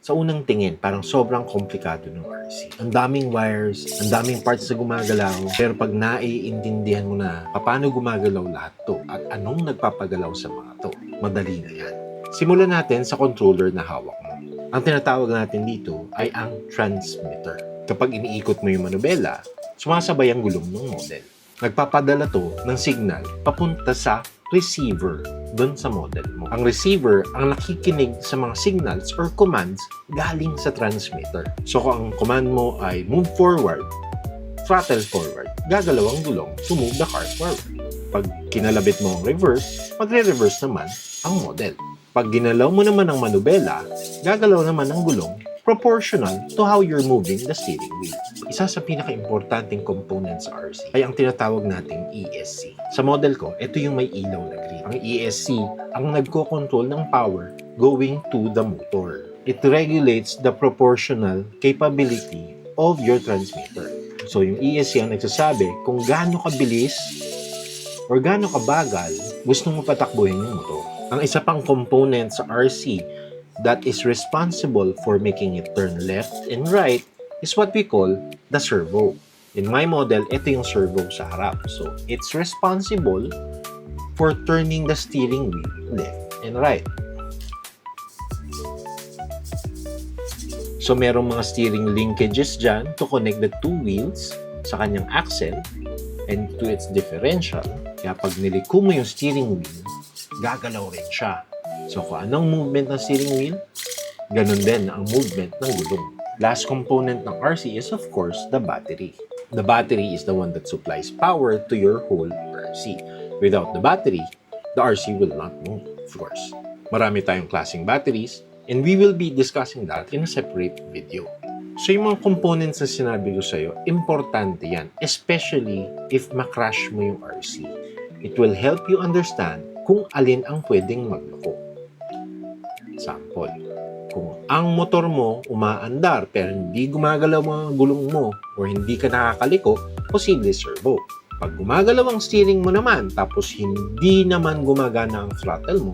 Sa unang tingin, parang sobrang komplikado ng RC. Ang daming wires, ang daming parts na gumagalaw, pero pag naiintindihan mo na paano gumagalaw lahat to at anong nagpapagalaw sa mga to, madali na yan. Simulan natin sa controller na hawak mo. Ang tinatawag natin dito ay ang transmitter. Kapag iniikot mo yung manubela, sumasabay ang gulong ng model. Nagpapadala to ng signal papunta sa receiver doon sa model mo. Ang receiver ang nakikinig sa mga signals or commands galing sa transmitter. So kung ang command mo ay move forward, throttle forward, gagalaw ang gulong to move the car forward. Pag kinalabit mo ang reverse, magre-reverse naman ang model. Pag ginalaw mo naman ang manubela, gagalaw naman ang gulong proportional to how you're moving the steering wheel. Isa sa pinaka-importanting component sa RC ay ang tinatawag nating ESC. Sa model ko, ito yung may ilaw na green. Ang ESC ang nagko-control ng power going to the motor. It regulates the proportional capability of your transmitter. So yung ESC ang nagsasabi kung gaano kabilis or gaano kabagal gusto mo patakbuhin yung motor. Ang isa pang component sa RC that is responsible for making it turn left and right is what we call the servo. In my model, ito yung servo sa harap. So, it's responsible for turning the steering wheel left and right. So, merong mga steering linkages dyan to connect the two wheels sa kanyang axle and to its differential. Kaya pag niliko mo yung steering wheel, gagalaw rin siya. So, kung anong movement ng steering wheel, ganun din ang movement ng gulong. Last component ng RC is, of course, the battery. The battery is the one that supplies power to your whole RC. Without the battery, the RC will not move, of course. Marami tayong klaseng batteries, and we will be discussing that in a separate video. So, yung mga components na sinabi ko sa'yo, importante yan, especially if makrash mo yung RC. It will help you understand kung alin ang pwedeng magloko. Sample, kung ang motor mo umaandar pero hindi gumagalaw ang gulong mo o hindi ka nakakaliko, posible servo. Pag gumagalaw ang steering mo naman tapos hindi naman gumagana ang throttle mo,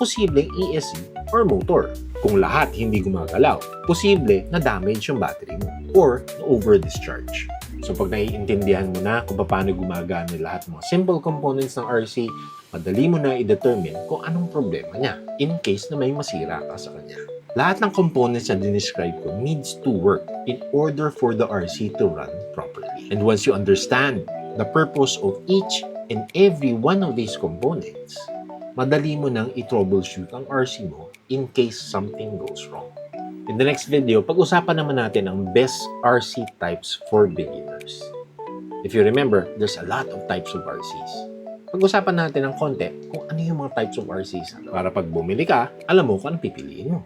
posibleng ESC or motor. Kung lahat hindi gumagalaw, posible na damage yung battery mo or over-discharge. So pag naiintindihan mo na kung paano gumagana lahat ng mga simple components ng RC, madali mo na i-determine kung anong problema niya in case na may masira ka sa kanya. Lahat ng components na dinescribe ko needs to work in order for the RC to run properly. And once you understand the purpose of each and every one of these components, madali mo nang i-troubleshoot ang RC mo in case something goes wrong. In the next video, pag-usapan naman natin ang best RC types for beginners. If you remember, there's a lot of types of RCs. Pag-usapan natin ng konti kung ano yung mga types of RCs para pag bumili ka, alam mo kung anong pipiliin mo.